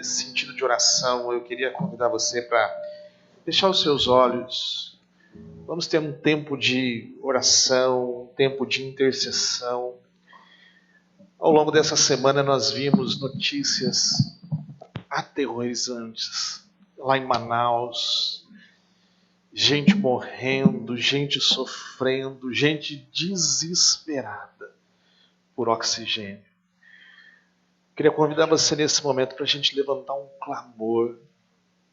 nesse sentido de oração, eu queria convidar você para fechar os seus olhos. Vamos ter um tempo de oração, um tempo de intercessão. Ao longo dessa semana nós vimos notícias aterrorizantes lá em Manaus. Gente morrendo, gente sofrendo, gente desesperada por oxigênio. Queria convidar você nesse momento para a gente levantar um clamor.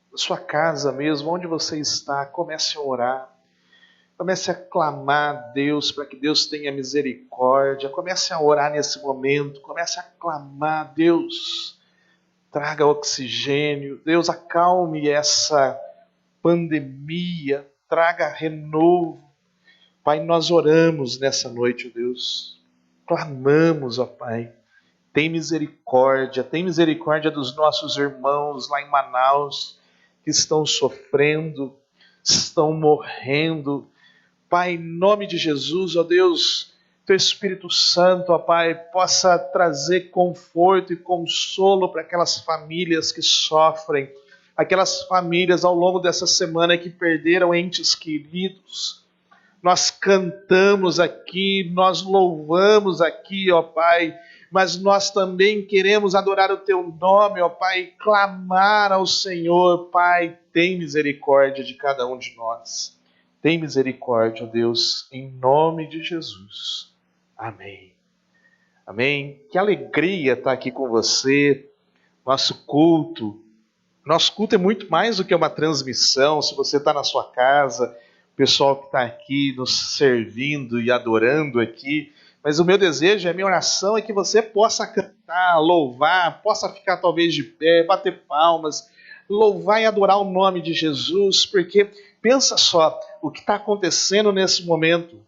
Na sua casa mesmo, onde você está, comece a orar. Comece a clamar a Deus para que Deus tenha misericórdia. Comece a orar nesse momento. Comece a clamar a Deus. Traga oxigênio. Deus, acalme essa pandemia. Traga renovo. Pai, nós oramos nessa noite, ó Deus. Clamamos, ó Pai. Tem misericórdia dos nossos irmãos lá em Manaus que estão sofrendo, estão morrendo. Pai, em nome de Jesus, ó Deus, Teu Espírito Santo, ó Pai, possa trazer conforto e consolo para aquelas famílias que sofrem, aquelas famílias ao longo dessa semana que perderam entes queridos. Nós cantamos aqui, nós louvamos aqui, ó Pai, mas nós também queremos adorar o Teu nome, ó Pai, clamar ao Senhor. Pai, tem misericórdia de cada um de nós. Tem misericórdia, ó Deus, em nome de Jesus. Amém. Amém. Que alegria estar aqui com você. Nosso culto é muito mais do que uma transmissão. Se você está na sua casa, o pessoal que está aqui nos servindo e adorando aqui, mas o meu desejo, a minha oração é que você possa cantar, louvar, possa ficar talvez de pé, bater palmas, louvar e adorar o nome de Jesus, porque pensa só o que está acontecendo nesse momento.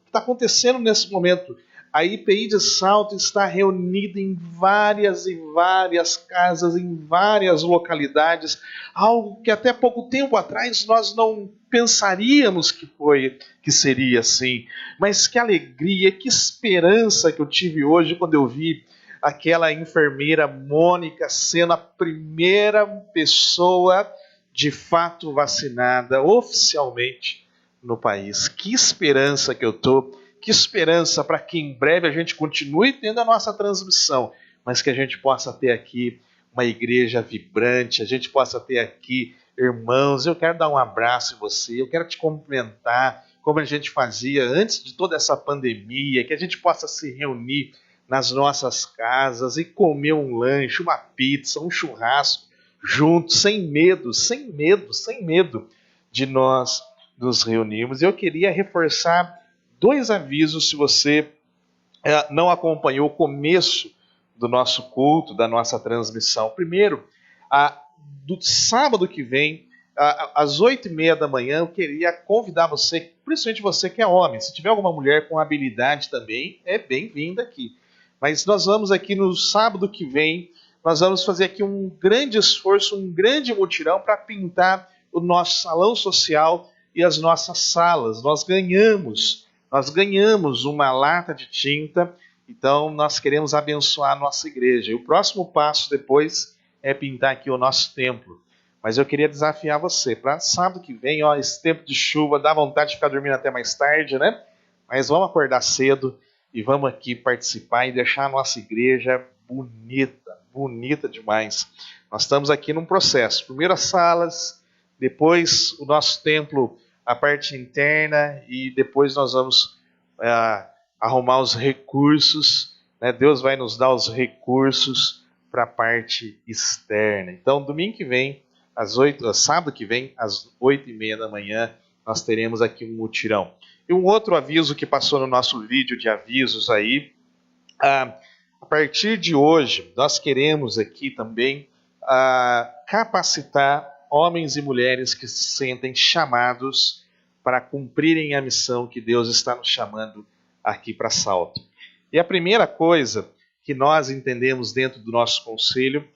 A IPI de Salto está reunida em várias e várias casas, em várias localidades, algo que até pouco tempo atrás nós não pensaríamos que seria assim. Mas que alegria, que esperança que eu tive hoje quando eu vi aquela enfermeira Mônica sendo a primeira pessoa de fato vacinada oficialmente no país. Que esperança que eu estou. Que esperança para que em breve a gente continue tendo a nossa transmissão, mas que a gente possa ter aqui uma igreja vibrante, a gente possa ter aqui irmãos. Eu quero dar um abraço em você, eu quero te cumprimentar, como a gente fazia antes de toda essa pandemia, que a gente possa se reunir nas nossas casas e comer um lanche, uma pizza, um churrasco, juntos, sem medo de nós nos reunirmos. Eu queria reforçar 2 avisos se você não acompanhou o começo do nosso culto, da nossa transmissão. Primeiro, do sábado que vem, às 8h30 da manhã, eu queria convidar você, principalmente você que é homem, se tiver alguma mulher com habilidade também, é bem-vinda aqui. Mas nós vamos aqui no sábado que vem, nós vamos fazer aqui um grande esforço, um grande mutirão para pintar o nosso salão social e as nossas salas. Nós ganhamos uma lata de tinta, então nós queremos abençoar a nossa igreja. E o próximo passo depois é pintar aqui o nosso templo. Mas eu queria desafiar você, para sábado que vem, esse tempo de chuva, dá vontade de ficar dormindo até mais tarde, né? Mas vamos acordar cedo e vamos aqui participar e deixar a nossa igreja bonita demais. Nós estamos aqui num processo. Primeiro as salas, depois o nosso templo, a parte interna, e depois nós vamos arrumar os recursos, né? Deus vai nos dar os recursos para a parte externa. Então, domingo que vem, sábado que vem, às 8h30 da manhã, nós teremos aqui um mutirão. E um outro aviso que passou no nosso vídeo de avisos aí, a partir de hoje, nós queremos aqui também capacitar homens e mulheres que se sentem chamados para cumprirem a missão que Deus está nos chamando aqui para Salto. E a primeira coisa que nós entendemos dentro do nosso conselho,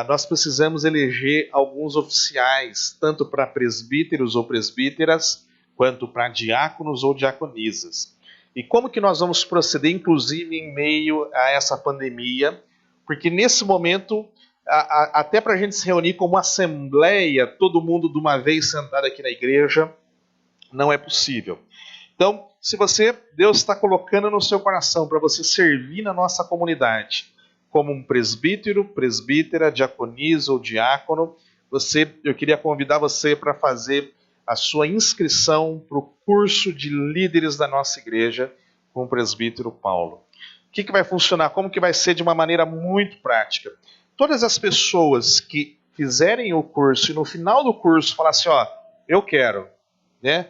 nós precisamos eleger alguns oficiais, tanto para presbíteros ou presbíteras, quanto para diáconos ou diaconisas. E como que nós vamos proceder, inclusive em meio a essa pandemia? Porque nesse momento até para a gente se reunir como assembleia, todo mundo de uma vez sentado aqui na igreja, não é possível. Então, se Deus está colocando no seu coração para você servir na nossa comunidade, como um presbítero, presbítera, diaconisa ou diácono, eu queria convidar você para fazer a sua inscrição para o curso de líderes da nossa igreja com o presbítero Paulo. O que vai funcionar? Como que vai ser de uma maneira muito prática? Todas as pessoas que fizerem o curso e no final do curso falar assim, eu quero, né?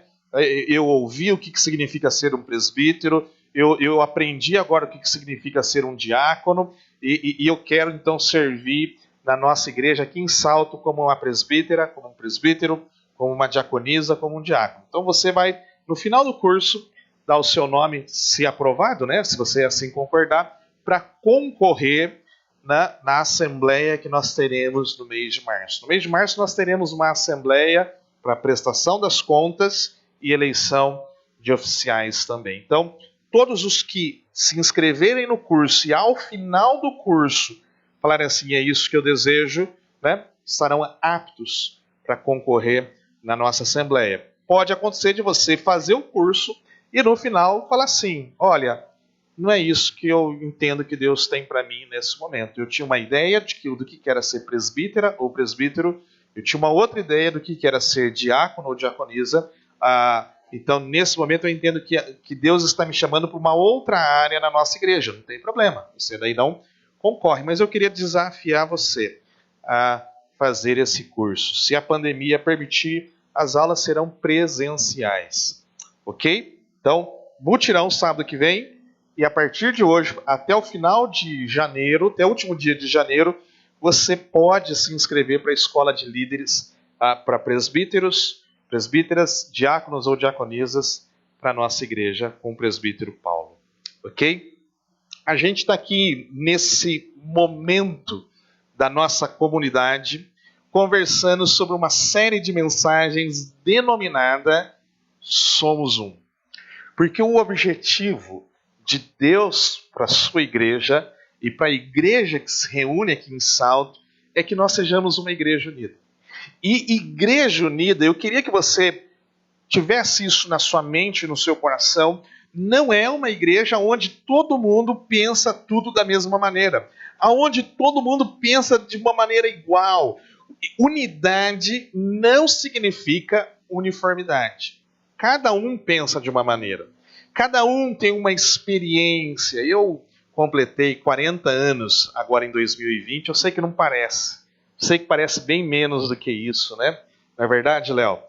Eu ouvi o que significa ser um presbítero, eu aprendi agora o que significa ser um diácono e eu quero então servir na nossa igreja aqui em Salto como uma presbítera, como um presbítero, como uma diaconisa, como um diácono. Então você vai, no final do curso, dar o seu nome, se aprovado, né, se você assim concordar, para concorrer na assembleia que nós teremos no mês de março. No mês de março nós teremos uma assembleia para prestação das contas e eleição de oficiais também. Então, todos os que se inscreverem no curso e ao final do curso falarem assim, é isso que eu desejo, né, estarão aptos para concorrer na nossa assembleia. Pode acontecer de você fazer o curso e no final falar assim, olha, não é isso que eu entendo que Deus tem para mim nesse momento. Eu tinha uma ideia do que era ser presbítera ou presbítero, eu tinha uma outra ideia do que era ser diácono ou diaconisa. Então, nesse momento, eu entendo que Deus está me chamando para uma outra área na nossa igreja. Não tem problema, você daí não concorre. Mas eu queria desafiar você a fazer esse curso. Se a pandemia permitir, as aulas serão presenciais. Ok? Então, mutirão sábado que vem. E a partir de hoje, até o final de janeiro, até o último dia de janeiro, você pode se inscrever para a escola de líderes, para presbíteros, presbíteras, diáconos ou diaconisas para a nossa igreja com o presbítero Paulo. Ok? A gente está aqui nesse momento da nossa comunidade conversando sobre uma série de mensagens denominada Somos Um. Porque o objetivo de Deus para a sua igreja e para a igreja que se reúne aqui em Salto é que nós sejamos uma igreja unida. E igreja unida, eu queria que você tivesse isso na sua mente, no seu coração, não é uma igreja onde todo mundo pensa tudo da mesma maneira, onde todo mundo pensa de uma maneira igual. Unidade não significa uniformidade. Cada um pensa de uma maneira. Cada um tem uma experiência. Eu completei 40 anos agora em 2020, eu sei que não parece. Sei que parece bem menos do que isso, né? Não é verdade, Léo?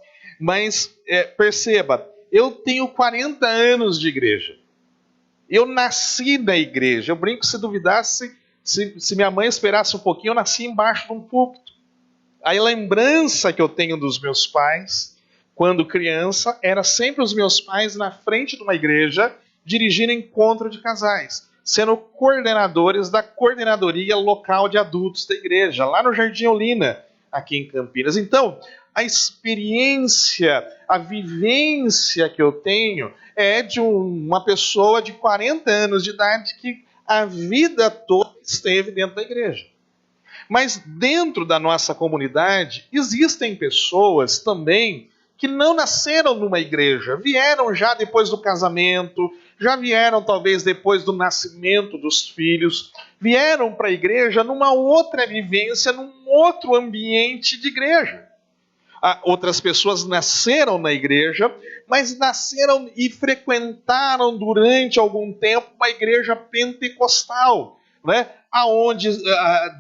Mas perceba, eu tenho 40 anos de igreja. Eu nasci na igreja. Eu brinco, se duvidasse, se minha mãe esperasse um pouquinho, eu nasci embaixo de um púlpito. A lembrança que eu tenho dos meus pais, quando criança, era sempre os meus pais na frente de uma igreja, dirigindo encontro de casais, sendo coordenadores da coordenadoria local de adultos da igreja, lá no Jardim Olinda, aqui em Campinas. Então, a experiência, a vivência que eu tenho é de uma pessoa de 40 anos de idade que a vida toda esteve dentro da igreja. Mas dentro da nossa comunidade, existem pessoas também que não nasceram numa igreja, vieram já depois do casamento, já vieram talvez depois do nascimento dos filhos, vieram para a igreja numa outra vivência, num outro ambiente de igreja. Outras pessoas nasceram na igreja, mas nasceram e frequentaram durante algum tempo uma igreja pentecostal, né? Aonde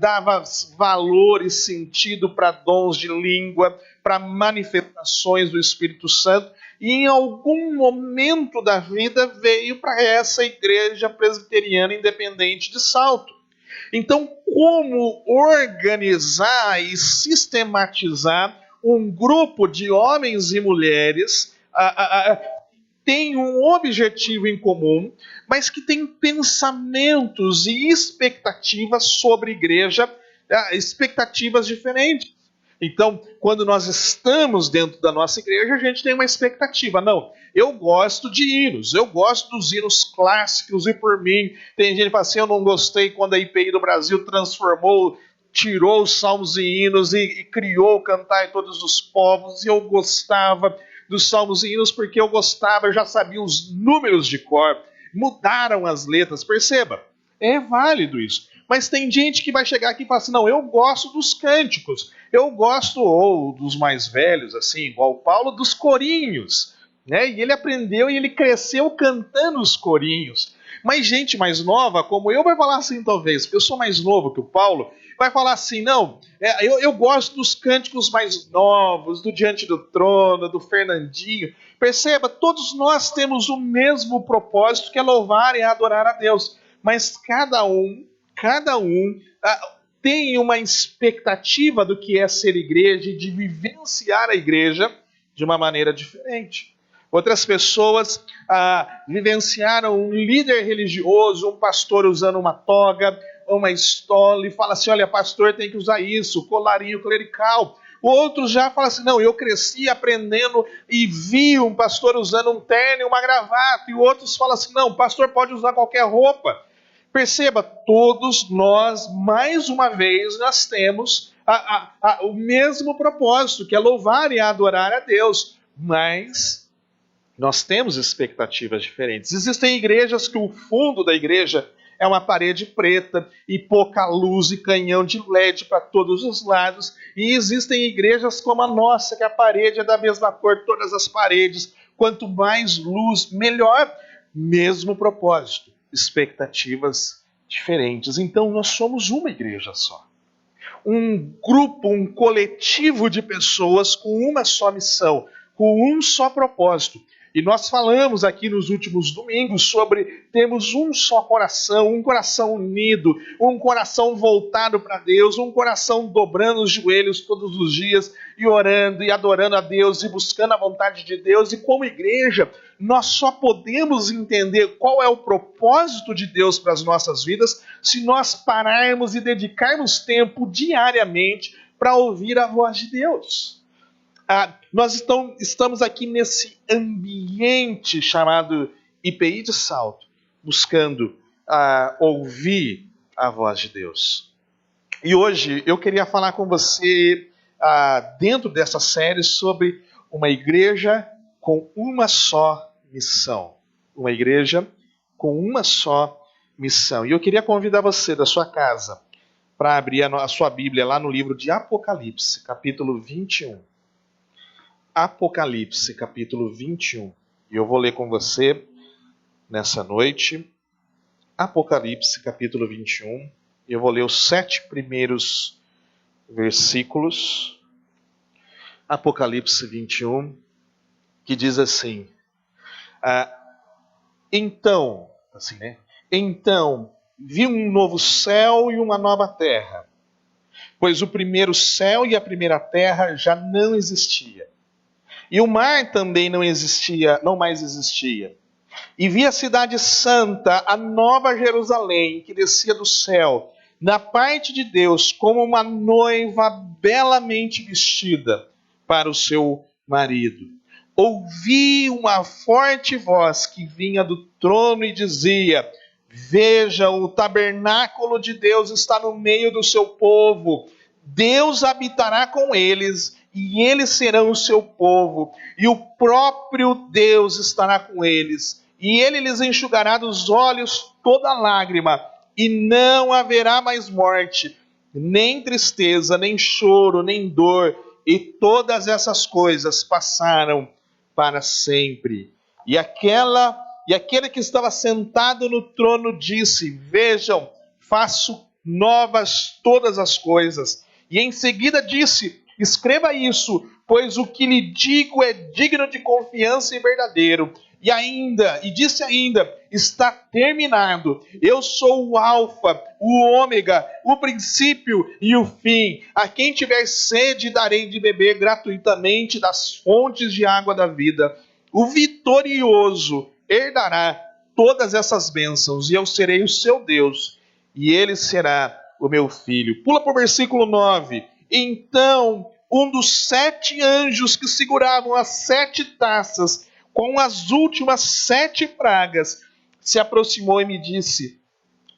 dava valor e sentido para dons de língua, para manifestações do Espírito Santo, e em algum momento da vida veio para essa igreja presbiteriana independente de Salto. Então, como organizar e sistematizar um grupo de homens e mulheres tem um objetivo em comum, mas que tem pensamentos e expectativas sobre a igreja, expectativas diferentes. Então, quando nós estamos dentro da nossa igreja, a gente tem uma expectativa. Não, eu gosto de hinos, eu gosto dos hinos clássicos, e por mim, tem gente que fala assim, eu não gostei quando a IPI do Brasil transformou tirou os salmos e hinos e criou Cantai Todos os Povos, e eu gostava dos salmos e hinos porque eu gostava, eu já sabia os números de cor. Mudaram as letras, perceba, é válido isso. Mas tem gente que vai chegar aqui e falar assim, não, eu gosto dos cânticos, eu gosto, ou dos mais velhos, assim, igual o Paulo, dos corinhos, né? E ele aprendeu e ele cresceu cantando os corinhos. Mas gente mais nova, como eu, vai falar assim talvez, porque eu sou mais novo que o Paulo, vai falar assim, não, eu gosto dos cânticos mais novos, do Diante do Trono, do Fernandinho. Perceba, todos nós temos o mesmo propósito, que é louvar e adorar a Deus. Mas cada um tem uma expectativa do que é ser igreja e de vivenciar a igreja de uma maneira diferente. Outras pessoas vivenciaram um líder religioso, um pastor usando uma toga, uma estola, e fala assim, olha, pastor tem que usar isso, colarinho clerical. Outros já falam assim, não, eu cresci aprendendo e vi um pastor usando um terno e uma gravata. E outros falam assim, não, o pastor pode usar qualquer roupa. Perceba, todos nós, mais uma vez, nós temos o mesmo propósito, que é louvar e adorar a Deus. Mas nós temos expectativas diferentes. Existem igrejas que o fundo da igreja é uma parede preta e pouca luz e canhão de LED para todos os lados. E existem igrejas como a nossa, que a parede é da mesma cor, todas as paredes. Quanto mais luz, melhor. Mesmo propósito, expectativas diferentes. Então nós somos uma igreja só. Um grupo, um coletivo de pessoas com uma só missão, com um só propósito. E nós falamos aqui nos últimos domingos sobre termos um só coração, um coração unido, um coração voltado para Deus, um coração dobrando os joelhos todos os dias e orando e adorando a Deus e buscando a vontade de Deus. E como igreja, nós só podemos entender qual é o propósito de Deus para as nossas vidas se nós pararmos e dedicarmos tempo diariamente para ouvir a voz de Deus. Nós estamos aqui nesse ambiente chamado IPI de Salto, buscando ouvir a voz de Deus. E hoje eu queria falar com você, dentro dessa série, sobre uma igreja com uma só missão. Uma igreja com uma só missão. E eu queria convidar você da sua casa para abrir a sua Bíblia lá no livro de Apocalipse, capítulo 21. Apocalipse, capítulo 21. E eu vou ler com você nessa noite. Apocalipse, capítulo 21. E eu vou ler os 7 primeiros versículos. Apocalipse 21, que diz assim. Então, vi um novo céu e uma nova terra, pois o primeiro céu e a primeira terra já não existia. E o mar também não mais existia. E vi a cidade santa, a nova Jerusalém, que descia do céu, da parte de Deus, como uma noiva belamente vestida para o seu marido. Ouvi uma forte voz que vinha do trono e dizia: veja, o tabernáculo de Deus está no meio do seu povo. Deus habitará com eles, e eles serão o seu povo, e o próprio Deus estará com eles, e ele lhes enxugará dos olhos toda lágrima, e não haverá mais morte, nem tristeza, nem choro, nem dor, e todas essas coisas passaram para sempre. E aquele que estava sentado no trono disse: vejam, faço novas todas as coisas. E em seguida disse: escreva isso, pois o que lhe digo é digno de confiança e verdadeiro. E disse ainda: está terminado. Eu sou o Alfa, o Ômega, o princípio e o fim. A quem tiver sede, darei de beber gratuitamente das fontes de água da vida. O vitorioso herdará todas essas bênçãos, e eu serei o seu Deus, e ele será o meu filho. Pula para o versículo 9. Então, um dos 7 anjos que seguravam as 7 taças com as últimas 7 pragas se aproximou e me disse: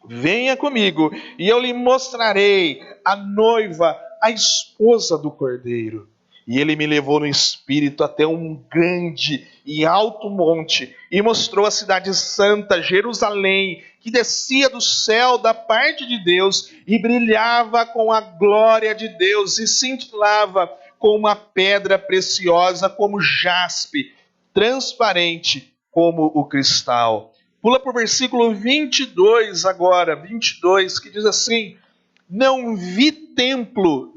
Venha comigo e eu lhe mostrarei a noiva, a esposa do Cordeiro. E ele me levou no espírito até um grande e alto monte e mostrou a cidade santa, Jerusalém, que descia do céu da parte de Deus e brilhava com a glória de Deus e cintilava com uma pedra preciosa como jaspe, transparente como o cristal. Pula para o versículo 22 agora, 22, que diz assim: não vi templo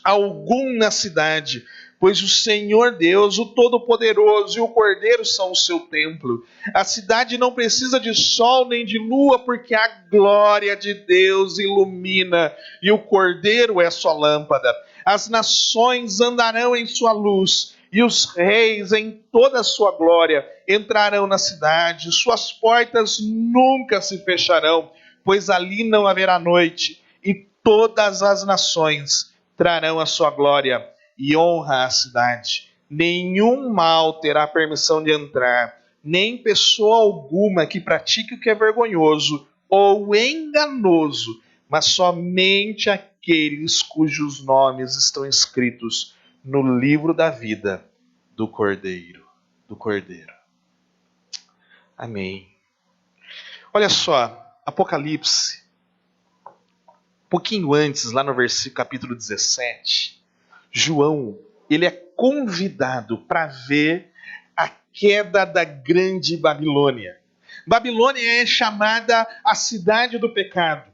algum na cidade, pois o Senhor Deus, o Todo-Poderoso e o Cordeiro são o seu templo. A cidade não precisa de sol nem de lua, porque a glória de Deus ilumina e o Cordeiro é sua lâmpada. As nações andarão em sua luz e os reis em toda a sua glória entrarão na cidade. Suas portas nunca se fecharão, pois ali não haverá noite, e todas as nações trarão a sua glória e honra à cidade. Nenhum mal terá permissão de entrar, nem pessoa alguma que pratique o que é vergonhoso ou enganoso, mas somente aqueles cujos nomes estão escritos no livro da vida do Cordeiro. Do Cordeiro. Amém. Olha só, Apocalipse, um pouquinho antes, lá no versículo capítulo 17, João, ele é convidado para ver a queda da grande Babilônia. Babilônia é chamada a cidade do pecado.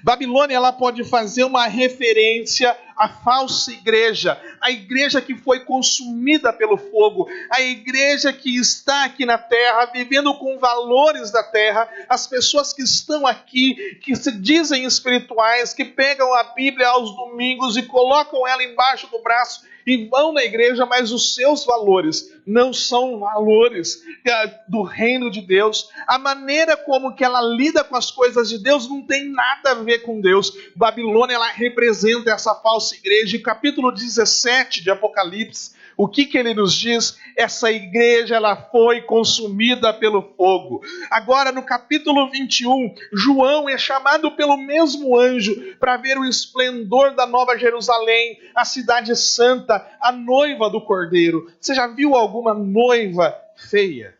Babilônia, ela pode fazer uma referência à falsa igreja, a igreja que foi consumida pelo fogo, a igreja que está aqui na terra, vivendo com valores da terra, as pessoas que estão aqui, que se dizem espirituais, que pegam a Bíblia aos domingos e colocam ela embaixo do braço e vão na igreja, mas os seus valores não são valores do reino de Deus. A maneira como que ela lida com as coisas de Deus não tem nada a ver com Deus. Babilônia, ela representa essa falsa igreja. E capítulo 17 de Apocalipse, o que ele nos diz? Essa igreja, ela foi consumida pelo fogo. Agora, no capítulo 21, João é chamado pelo mesmo anjo para ver o esplendor da Nova Jerusalém, a cidade santa, a noiva do Cordeiro. Você já viu alguma noiva feia?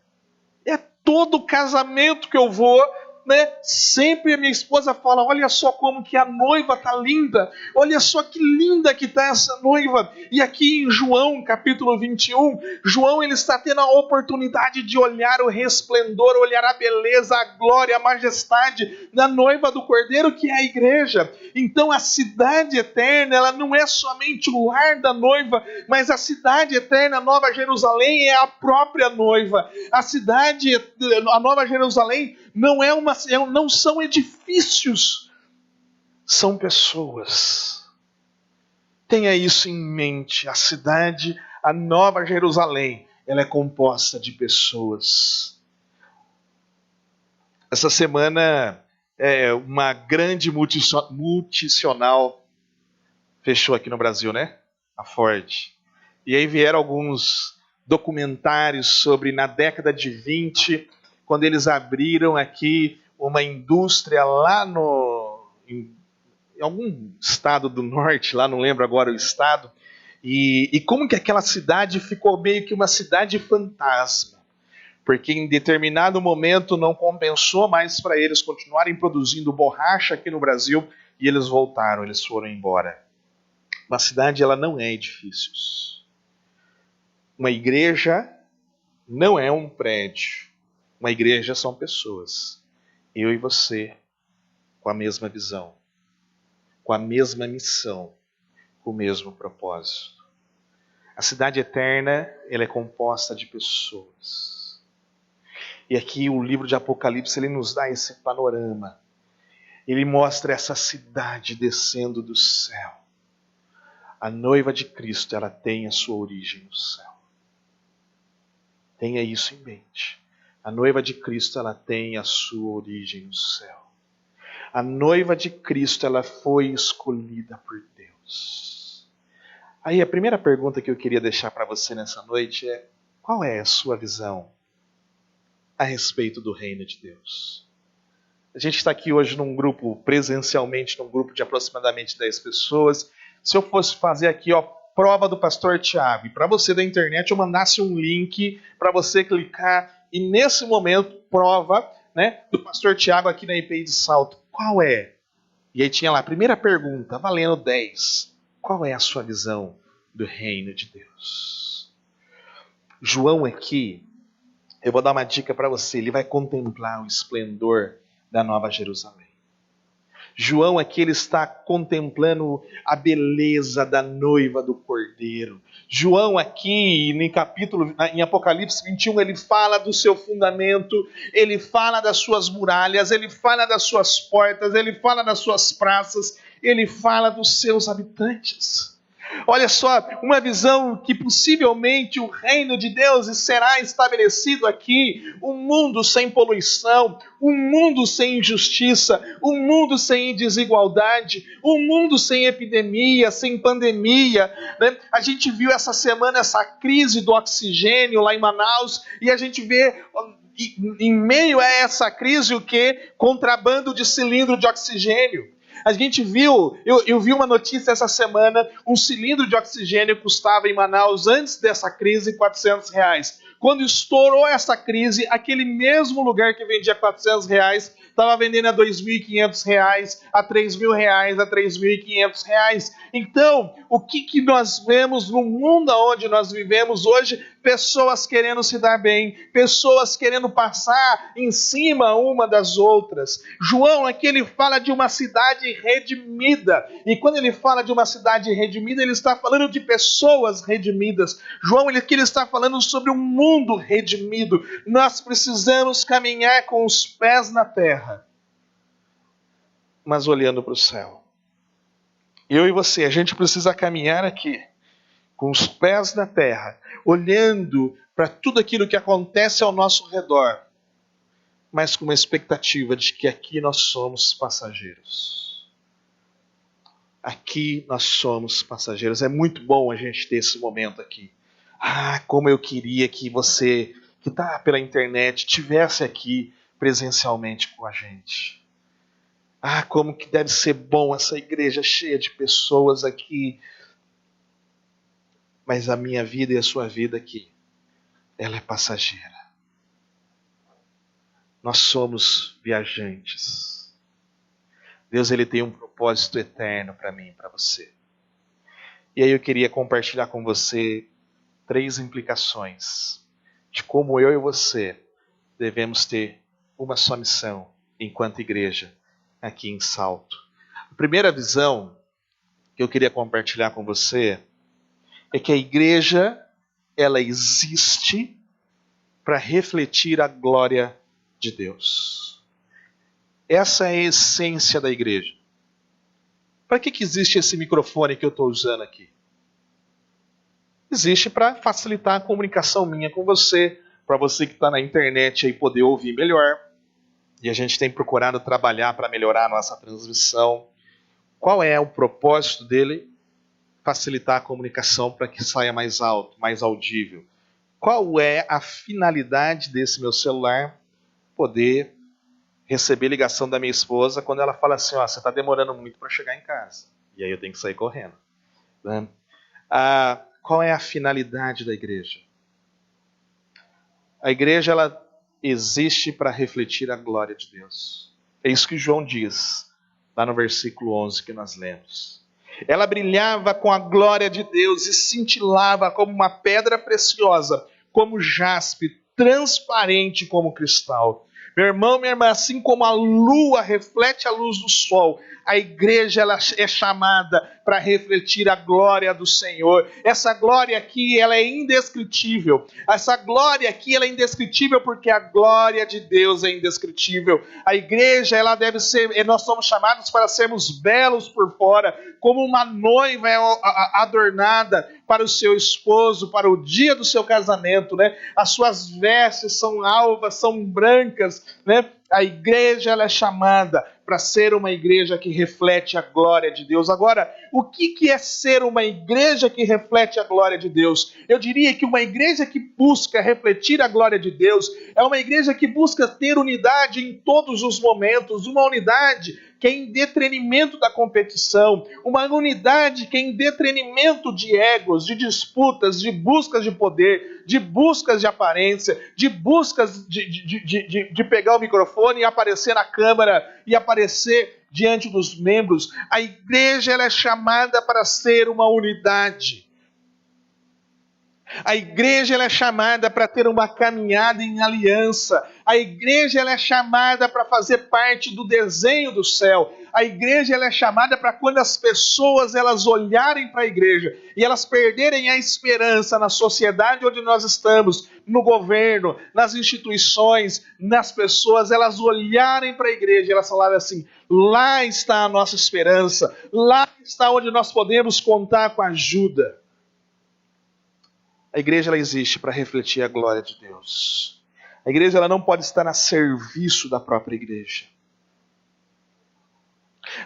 É todo casamento que eu vou, né? Sempre a minha esposa fala: olha só como que a noiva tá linda, olha só que linda que tá essa noiva. E aqui em João capítulo 21, João, ele está tendo a oportunidade de olhar o resplendor, olhar a beleza, a glória, a majestade da noiva do Cordeiro, que é a igreja. Então a cidade eterna, ela não é somente o lar da noiva, mas a cidade eterna, a Nova Jerusalém, é a própria noiva. A cidade, a Nova Jerusalém, não são edifícios, são pessoas. Tenha isso em mente. A cidade, a Nova Jerusalém, ela é composta de pessoas. Essa semana, uma grande multinacional fechou aqui no Brasil, né? A Ford. E aí vieram alguns documentários sobre, na década de 20, quando eles abriram aqui uma indústria lá em algum estado do norte, lá não lembro agora o estado, e como que aquela cidade ficou meio que uma cidade fantasma, porque em determinado momento não compensou mais para eles continuarem produzindo borracha aqui no Brasil, e eles voltaram, eles foram embora. Uma cidade, ela não é edifícios. Uma igreja não é um prédio. Uma igreja são pessoas. Eu e você, com a mesma visão, com a mesma missão, com o mesmo propósito. A cidade eterna, ela é composta de pessoas. E aqui o livro de Apocalipse, ele nos dá esse panorama. Ele mostra essa cidade descendo do céu. A noiva de Cristo, ela tem a sua origem no céu. Tenha isso em mente. A noiva de Cristo, ela tem a sua origem no céu. A noiva de Cristo, ela foi escolhida por Deus. Aí a primeira pergunta que eu queria deixar para você nessa noite é: qual é a sua visão a respeito do reino de Deus? A gente está aqui hoje num grupo, presencialmente, num grupo de aproximadamente 10 pessoas. Se eu fosse fazer aqui, prova do pastor Tiago, e para você da internet eu mandasse um link para você clicar, e nesse momento, prova, né, do pastor Tiago aqui na IPI de Salto, qual é? E aí tinha lá, primeira pergunta, valendo 10. Qual é a sua visão do reino de Deus? João aqui, eu vou dar uma dica para você, ele vai contemplar o esplendor da Nova Jerusalém. João aqui ele está contemplando a beleza da noiva do Cordeiro. João aqui em Apocalipse 21, ele fala do seu fundamento, ele fala das suas muralhas, ele fala das suas portas, ele fala das suas praças, ele fala dos seus habitantes. Olha só, uma visão que possivelmente o reino de Deus será estabelecido aqui, um mundo sem poluição, um mundo sem injustiça, um mundo sem desigualdade, um mundo sem epidemia, sem pandemia, né? A gente viu essa semana essa crise do oxigênio lá em Manaus e a gente vê em meio a essa crise o quê? Contrabando de cilindro de oxigênio. A gente viu, eu vi uma notícia essa semana, um cilindro de oxigênio custava em Manaus, antes dessa crise, R$400. Quando estourou essa crise, aquele mesmo lugar que vendia R$400 estava vendendo a R$2.500, a R$3.000, a R$3.500. Então, o que nós vemos no mundo onde nós vivemos hoje? Pessoas querendo se dar bem, pessoas querendo passar em cima uma das outras. João aqui ele fala de uma cidade redimida, e quando ele fala de uma cidade redimida, ele está falando de pessoas redimidas. João aqui ele está falando sobre um mundo redimido. Nós precisamos caminhar com os pés na terra, mas olhando para o céu. Eu e você, a gente precisa caminhar aqui com os pés na terra, olhando para tudo aquilo que acontece ao nosso redor, mas com uma expectativa de que aqui nós somos passageiros. Aqui nós somos passageiros. É muito bom a gente ter esse momento aqui. Como eu queria que você, que está pela internet, estivesse aqui presencialmente com a gente. Como que deve ser bom essa igreja cheia de pessoas aqui. Mas a minha vida e a sua vida aqui, ela é passageira. Nós somos viajantes. Deus ele tem um propósito eterno para mim e para você. E aí eu queria compartilhar com você 3 implicações de como eu e você devemos ter uma só missão enquanto igreja aqui em Salto. A primeira visão que eu queria compartilhar com você é que a igreja, ela existe para refletir a glória de Deus. Essa é a essência da igreja. Para que existe esse microfone que eu estou usando aqui? Existe para facilitar a comunicação minha com você, para você que está na internet aí poder ouvir melhor. E a gente tem procurado trabalhar para melhorar a nossa transmissão. Qual é o propósito dele? Facilitar a comunicação para que saia mais alto, mais audível. Qual é a finalidade desse meu celular? Poder receber ligação da minha esposa quando ela fala assim, você está demorando muito para chegar em casa. E aí eu tenho que sair correndo. Né? Qual é a finalidade da igreja? A igreja ela existe para refletir a glória de Deus. É isso que João diz, lá no versículo 11 que nós lemos. Ela brilhava com a glória de Deus e cintilava como uma pedra preciosa, como jaspe, transparente como cristal. Meu irmão, minha irmã, assim como a lua reflete a luz do sol, a igreja ela é chamada para refletir a glória do Senhor. Essa glória aqui, ela é indescritível. Essa glória aqui, ela é indescritível porque a glória de Deus é indescritível. A igreja, ela deve ser, nós somos chamados para sermos belos por fora, como uma noiva é adornada para o seu esposo, para o dia do seu casamento, né? As suas vestes são alvas, são brancas, né? A igreja ela é chamada para ser uma igreja que reflete a glória de Deus. Agora, o que é ser uma igreja que reflete a glória de Deus? Eu diria que uma igreja que busca refletir a glória de Deus é uma igreja que busca ter unidade em todos os momentos, uma unidade que é em detrimento da competição, uma unidade que é em detrimento de egos, de disputas, de buscas de poder, de buscas de aparência, de buscas de pegar o microfone e aparecer na câmara e aparecer diante dos membros. A igreja ela é chamada para ser uma unidade. A igreja ela é chamada para ter uma caminhada em aliança. A igreja ela é chamada para fazer parte do desenho do céu. A igreja ela é chamada para quando as pessoas elas olharem para a igreja e elas perderem a esperança na sociedade onde nós estamos, no governo, nas instituições, nas pessoas, elas olharem para a igreja e elas falarem assim: lá está a nossa esperança, lá está onde nós podemos contar com a ajuda. A igreja ela existe para refletir a glória de Deus. A igreja ela não pode estar a serviço da própria igreja.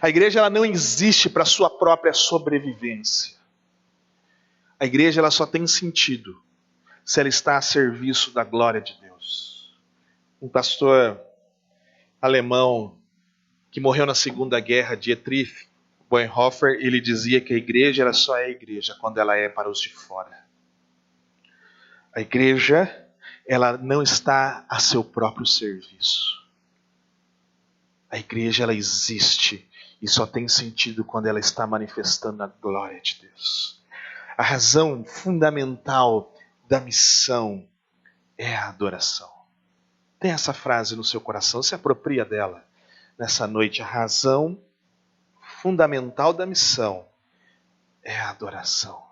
A igreja ela não existe para sua própria sobrevivência. A igreja ela só tem sentido se ela está a serviço da glória de Deus. Um pastor alemão que morreu na Segunda Guerra, Dietrich Bonhoeffer, ele dizia que a igreja ela só é igreja quando ela é para os de fora. A igreja, ela não está a seu próprio serviço. A igreja, ela existe e só tem sentido quando ela está manifestando a glória de Deus. A razão fundamental da missão é a adoração. Tem essa frase no seu coração, se apropria dela nessa noite. A razão fundamental da missão é a adoração.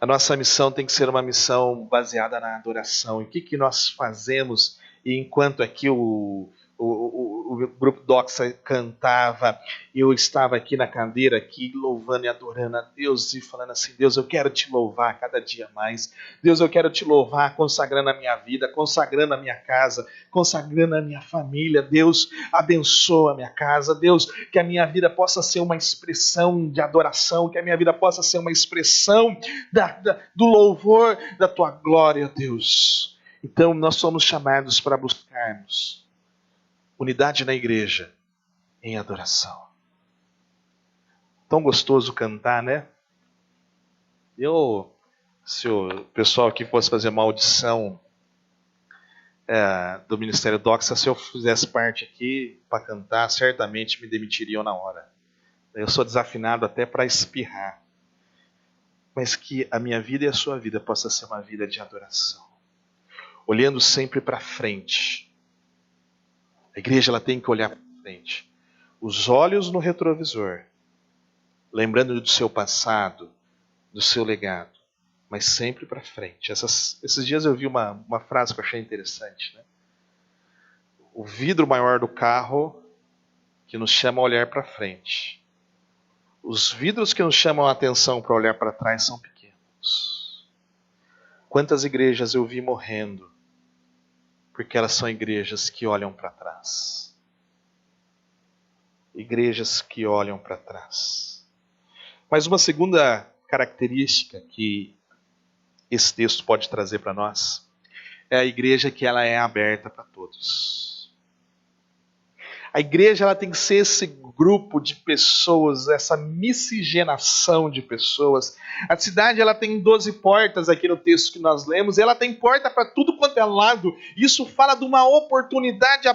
A nossa missão tem que ser uma missão baseada na adoração. E o que nós fazemos? E enquanto aqui o grupo Doxa cantava, eu estava aqui na cadeira, aqui, louvando e adorando a Deus e falando assim: Deus, eu quero te louvar cada dia mais. Deus, eu quero te louvar consagrando a minha vida, consagrando a minha casa, consagrando a minha família. Deus, abençoa a minha casa. Deus, que a minha vida possa ser uma expressão de adoração, que a minha vida possa ser uma expressão do louvor da tua glória, Deus. Então, nós somos chamados para buscarmos unidade na igreja em adoração. Tão gostoso cantar, né? Se o pessoal aqui fosse fazer uma audição do Ministério Doxa, se eu fizesse parte aqui para cantar, certamente me demitiriam na hora. Eu sou desafinado até para espirrar. Mas que a minha vida e a sua vida possa ser uma vida de adoração. Olhando sempre para frente. A igreja ela tem que olhar para frente. Os olhos no retrovisor. Lembrando do seu passado, do seu legado. Mas sempre para frente. Esses dias eu vi uma frase que eu achei interessante. Né? O vidro maior do carro que nos chama a olhar para frente. Os vidros que nos chamam a atenção para olhar para trás são pequenos. Quantas igrejas eu vi morrendo porque elas são igrejas que olham para trás. Igrejas que olham para trás. Mas uma segunda característica que esse texto pode trazer para nós é a igreja que ela é aberta para todos. A igreja ela tem que ser esse grupo de pessoas, essa miscigenação de pessoas. A cidade ela tem 12 portas aqui no texto que nós lemos, e ela tem porta para tudo quanto é lado. Isso fala de uma oportunidade,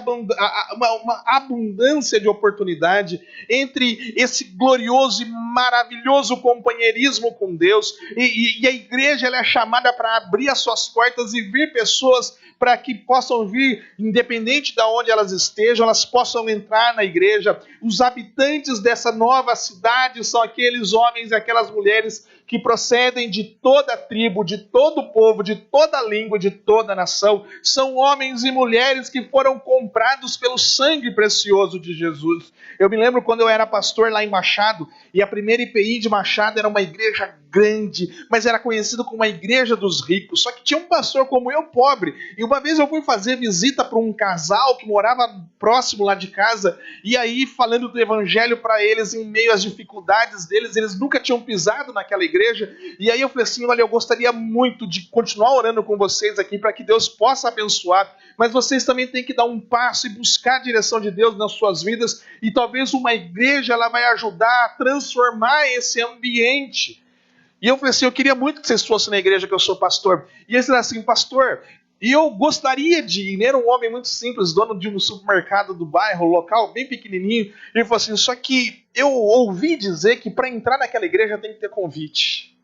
uma abundância de oportunidade entre esse glorioso e maravilhoso companheirismo com Deus. E a igreja ela é chamada para abrir as suas portas e vir pessoas para que possam vir, independente de onde elas estejam, elas possam entrar na igreja. Os habitantes dessa nova cidade são aqueles homens e aquelas mulheres que procedem de toda tribo, de todo povo, de toda língua, de toda nação. São homens e mulheres que foram comprados pelo sangue precioso de Jesus. Eu me lembro quando eu era pastor lá em Machado, e a primeira IPI de Machado era uma igreja grande, mas era conhecido como a igreja dos ricos. Só que tinha um pastor como eu, pobre, e uma vez eu fui fazer visita para um casal que morava próximo lá de casa, e aí falando do evangelho para eles, em meio às dificuldades deles, eles nunca tinham pisado naquela igreja, e aí eu falei assim, olha, eu gostaria muito de continuar orando com vocês aqui, para que Deus possa abençoar, mas vocês também têm que dar um passo e buscar a direção de Deus nas suas vidas, e talvez uma igreja ela vai ajudar a transformar esse ambiente. E eu falei assim, eu queria muito que vocês fossem na igreja que eu sou pastor. E eles disseram assim, pastor, e eu gostaria de ir. Ele era um homem muito simples, dono de um supermercado do bairro, local bem pequenininho. E ele falou assim, só que eu ouvi dizer que para entrar naquela igreja tem que ter convite.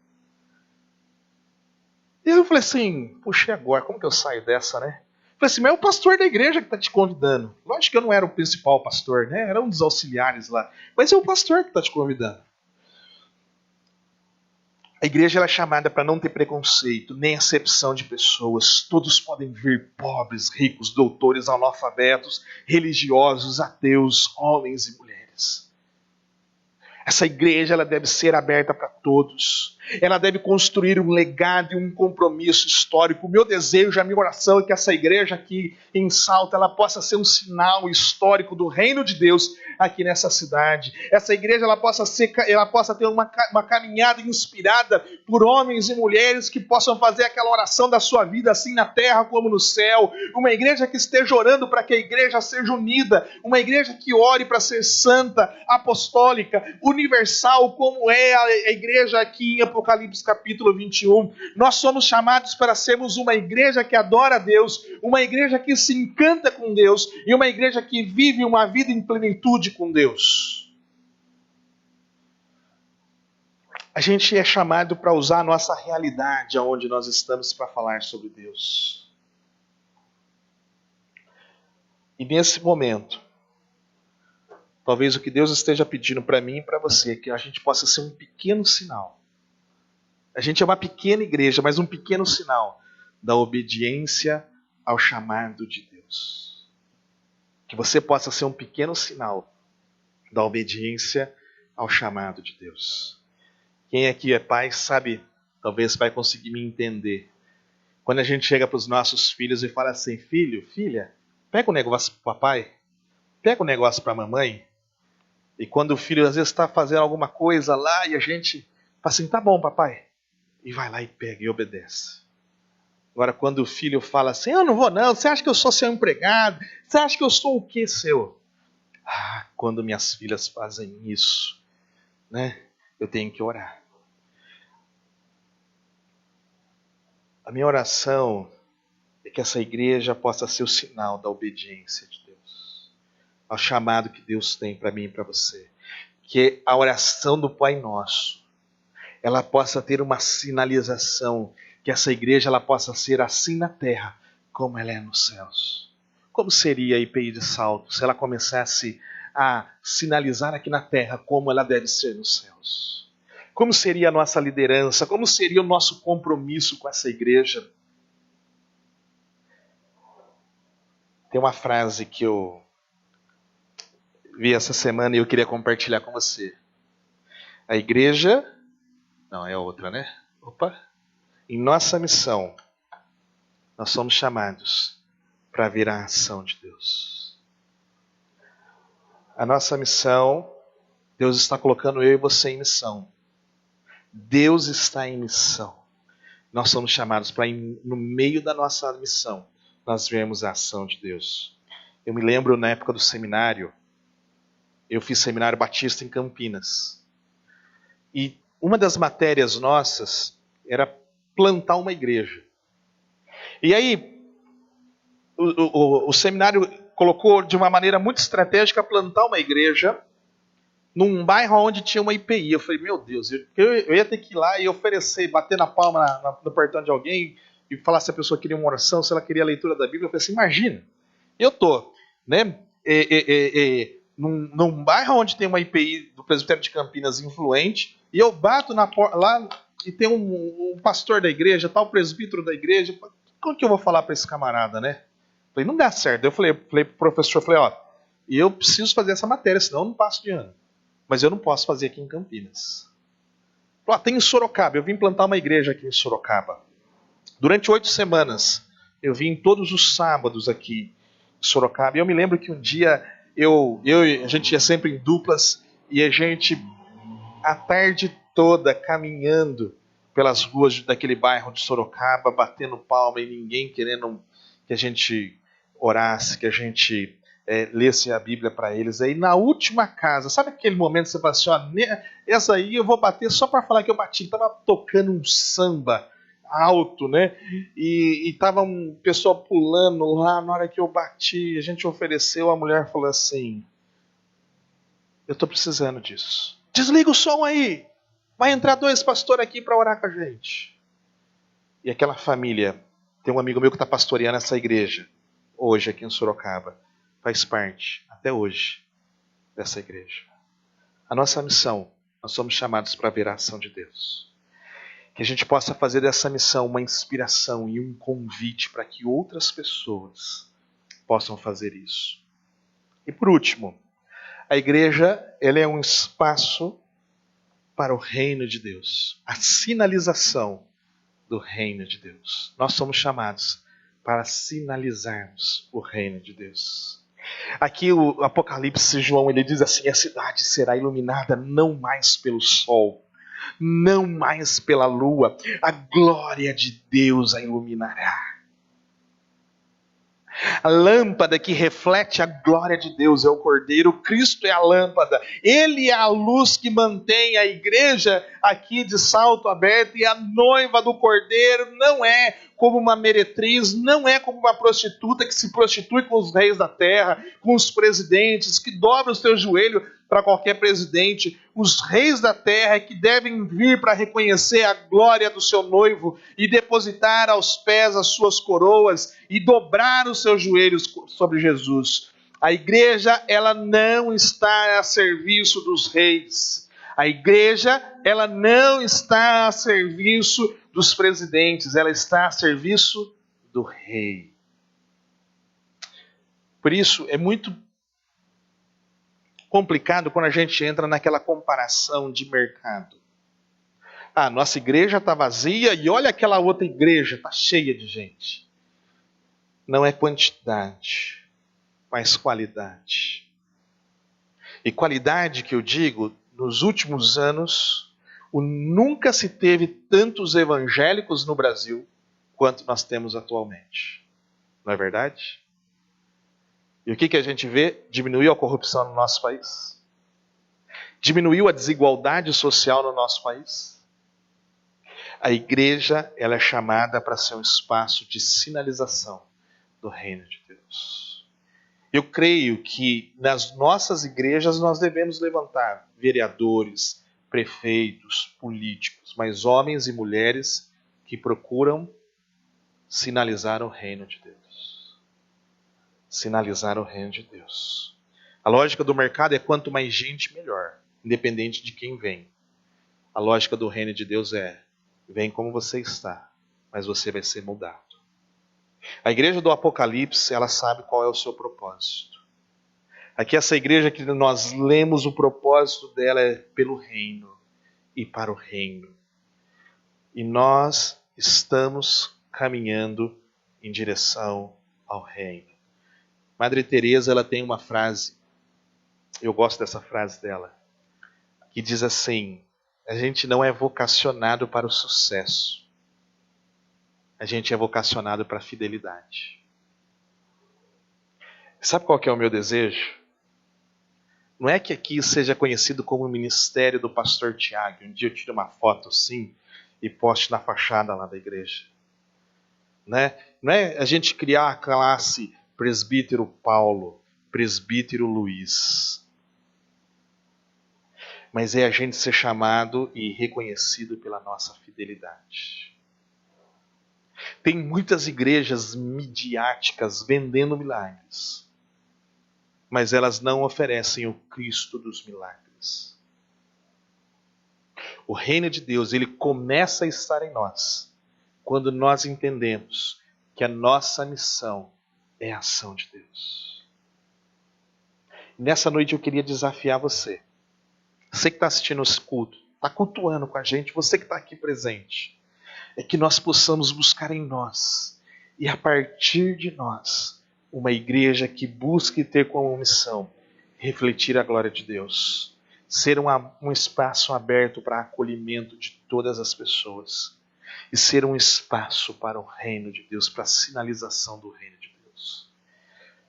E eu falei assim, puxa, e agora? Como que eu saio dessa, né? Eu falei assim, mas é o pastor da igreja que está te convidando. Lógico que eu não era o principal pastor, né? Era um dos auxiliares lá. Mas é o pastor que está te convidando. A igreja ela é chamada para não ter preconceito, nem acepção de pessoas. Todos podem vir, pobres, ricos, doutores, analfabetos, religiosos, ateus, homens e mulheres. Essa igreja ela deve ser aberta para todos. Ela deve construir um legado e um compromisso histórico. O meu desejo, a minha oração é que essa igreja aqui em Salto ela possa ser um sinal histórico do reino de Deus aqui nessa cidade. Essa igreja ela possa ter uma caminhada inspirada por homens e mulheres que possam fazer aquela oração da sua vida assim na terra como no céu. Uma igreja que esteja orando para que a igreja seja unida. Uma igreja que ore para ser santa, apostólica, universal, como é a igreja aqui em Apocalipse capítulo 21. Nós somos chamados para sermos uma igreja que adora a Deus, uma igreja que se encanta com Deus e uma igreja que vive uma vida em plenitude com Deus. A gente é chamado para usar a nossa realidade aonde nós estamos para falar sobre Deus. E nesse momento, talvez o que Deus esteja pedindo para mim e para você é que a gente possa ser um pequeno sinal. A gente é uma pequena igreja, mas um pequeno sinal da obediência ao chamado de Deus. Que você possa ser um pequeno sinal da obediência ao chamado de Deus. Quem aqui é pai sabe, talvez vai conseguir me entender. Quando a gente chega para os nossos filhos e fala assim, filho, filha, pega um negócio para o papai, pega um negócio para a mamãe. E quando o filho às vezes está fazendo alguma coisa lá e a gente fala assim, tá bom papai. E vai lá e pega e obedece. Agora quando o filho fala assim, eu não vou não, você acha que eu sou seu empregado? Você acha que eu sou o quê seu? Ah, quando minhas filhas fazem isso, né? Eu tenho que orar. A minha oração é que essa igreja possa ser o sinal da obediência de Deus. Ao chamado que Deus tem para mim e para você. Que a oração do Pai Nosso ela possa ter uma sinalização, que essa igreja ela possa ser assim na terra, como ela é nos céus. Como seria a IPI de Salto se ela começasse a sinalizar aqui na terra como ela deve ser nos céus? Como seria a nossa liderança? Como seria o nosso compromisso com essa igreja? Tem uma frase que eu vi essa semana e eu queria compartilhar com você. A igreja... Não, é outra, né? Opa! Em nossa missão, nós somos chamados para ver a ação de Deus. A nossa missão, Deus está colocando eu e você em missão. Deus está em missão. Nós somos chamados para, no meio da nossa missão, nós vermos a ação de Deus. Eu me lembro na época do seminário, eu fiz seminário batista em Campinas. E uma das matérias nossas era plantar uma igreja. E aí, o seminário colocou de uma maneira muito estratégica plantar uma igreja num bairro onde tinha uma IPI. Eu falei, meu Deus, eu ia ter que ir lá e oferecer, bater na palma no portão de alguém e falar se a pessoa queria uma oração, se ela queria a leitura da Bíblia. Eu falei assim, imagina, eu tô, né, num bairro onde tem uma IPI do Presbitério de Campinas influente, e eu bato na porta, lá e tem um pastor da igreja, tal presbítero da igreja. Como que eu vou falar para esse camarada, né? Falei, não dá certo. Eu falei pro professor, ó, eu preciso fazer essa matéria, senão eu não passo de ano. Mas eu não posso fazer aqui em Campinas. Falei, tem em Sorocaba, eu vim plantar uma igreja aqui em Sorocaba. Durante 8 semanas, eu vim todos os sábados aqui em Sorocaba. E eu me lembro que um dia a gente ia sempre em duplas e a gente, a tarde toda, caminhando pelas ruas daquele bairro de Sorocaba, batendo palma e ninguém querendo que a gente orasse, que a gente lesse a Bíblia para eles. Aí na última casa, sabe aquele momento que você fala assim, ó, essa aí eu vou bater só para falar que eu bati. Estava tocando um samba alto, né? E tava um pessoal pulando lá. Na hora que eu bati, a gente ofereceu, a mulher falou assim, eu tô precisando disso. Desliga o som aí! Vai entrar 2 pastores aqui para orar com a gente. E aquela família, tem um amigo meu que está pastoreando essa igreja, hoje aqui em Sorocaba, faz parte, até hoje, dessa igreja. A nossa missão, nós somos chamados para ver a ação de Deus. Que a gente possa fazer dessa missão uma inspiração e um convite para que outras pessoas possam fazer isso. E por último, a igreja ela é um espaço para o reino de Deus, a sinalização do reino de Deus. Nós somos chamados para sinalizarmos o reino de Deus. Aqui o Apocalipse, João, ele diz assim, a cidade será iluminada não mais pelo sol, não mais pela lua, a glória de Deus a iluminará. A lâmpada que reflete a glória de Deus é o Cordeiro, Cristo é a lâmpada, Ele é a luz que mantém a igreja aqui de salto aberto, e a noiva do Cordeiro não é como uma meretriz, não é como uma prostituta que se prostitui com os reis da terra, com os presidentes, que dobra o seu joelho para qualquer presidente. Os reis da terra é que devem vir para reconhecer a glória do seu noivo e depositar aos pés as suas coroas e dobrar os seus joelhos sobre Jesus. A igreja, ela não está a serviço dos reis. A igreja, ela não está a serviço dos presidentes, ela está a serviço do rei. Por isso, é muito complicado quando a gente entra naquela comparação de mercado. Ah, nossa igreja está vazia e olha aquela outra igreja, está cheia de gente. Não é quantidade, mas qualidade. E qualidade que eu digo, nos últimos anos, nunca se teve tantos evangélicos no Brasil quanto nós temos atualmente. Não é verdade? E o que a gente vê? Diminuiu a corrupção no nosso país. Diminuiu a desigualdade social no nosso país. A igreja, ela é chamada para ser um espaço de sinalização do reino de Deus. Eu creio que nas nossas igrejas nós devemos levantar vereadores, prefeitos, políticos, mas homens e mulheres que procuram sinalizar o reino de Deus. Sinalizar o reino de Deus. A lógica do mercado é quanto mais gente, melhor, independente de quem vem. A lógica do reino de Deus é, vem como você está, mas você vai ser mudado. A igreja do Apocalipse, ela sabe qual é o seu propósito. Aqui essa igreja que nós lemos, o propósito dela é pelo reino e para o reino. E nós estamos caminhando em direção ao reino. Madre Teresa, ela tem uma frase, eu gosto dessa frase dela, que diz assim, a gente não é vocacionado para o sucesso, a gente é vocacionado para a fidelidade. Sabe qual que é o meu desejo? Não é que aqui seja conhecido como o ministério do pastor Tiago. Um dia eu tiro uma foto assim e poste na fachada lá da igreja. Né? Não é a gente criar a classe presbítero Paulo, presbítero Luiz. Mas é a gente ser chamado e reconhecido pela nossa fidelidade. Tem muitas igrejas midiáticas vendendo milagres, mas elas não oferecem o Cristo dos milagres. O reino de Deus, ele começa a estar em nós quando nós entendemos que a nossa missão é a ação de Deus. Nessa noite eu queria desafiar você. Você que está assistindo esse culto, está cultuando com a gente, você que está aqui presente, é que nós possamos buscar em nós e a partir de nós uma igreja que busque ter como missão refletir a glória de Deus, ser um espaço aberto para acolhimento de todas as pessoas e ser um espaço para o reino de Deus, para a sinalização do reino de Deus.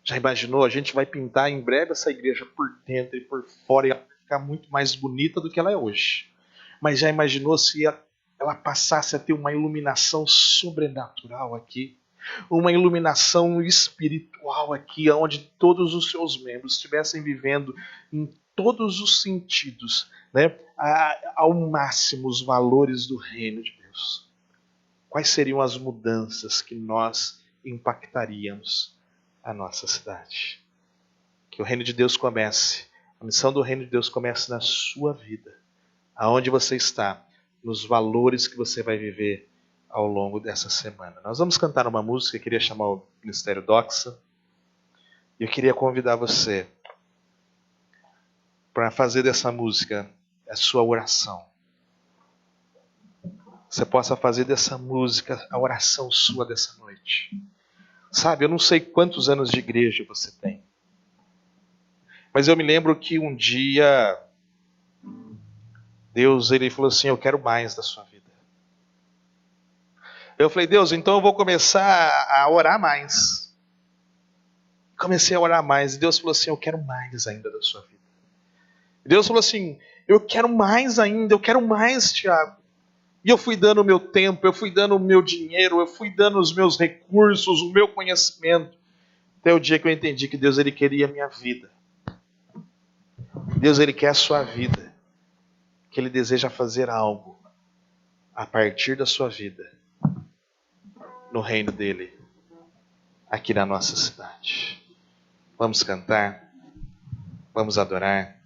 Já imaginou? A gente vai pintar em breve essa igreja por dentro e por fora e ela vai ficar muito mais bonita do que ela é hoje. Mas já imaginou se ela passasse a ter uma iluminação sobrenatural aqui? Uma iluminação espiritual aqui, onde todos os seus membros estivessem vivendo em todos os sentidos, né, ao máximo os valores do reino de Deus. Quais seriam as mudanças que nós impactaríamos a nossa cidade? Que o reino de Deus comece, a missão do reino de Deus comece na sua vida, aonde você está, nos valores que você vai viver ao longo dessa semana. Nós vamos cantar uma música, eu queria chamar o Ministério Doxa, e eu queria convidar você para fazer dessa música a sua oração. Você possa fazer dessa música a oração sua dessa noite. Sabe, eu não sei quantos anos de igreja você tem, mas eu me lembro que um dia Deus ele falou assim: eu quero mais da sua vida. Eu falei: Deus, então eu vou começar a orar mais. Comecei a orar mais, e Deus falou assim: eu quero mais ainda da sua vida. Deus falou assim: eu quero mais ainda, eu quero mais, Tiago. E eu fui dando o meu tempo, eu fui dando o meu dinheiro, eu fui dando os meus recursos, o meu conhecimento, até o dia que eu entendi que Deus ele queria a minha vida. Deus ele quer a sua vida, que ele deseja fazer algo a partir da sua vida, no reino dele, aqui na nossa cidade. Vamos cantar, vamos adorar.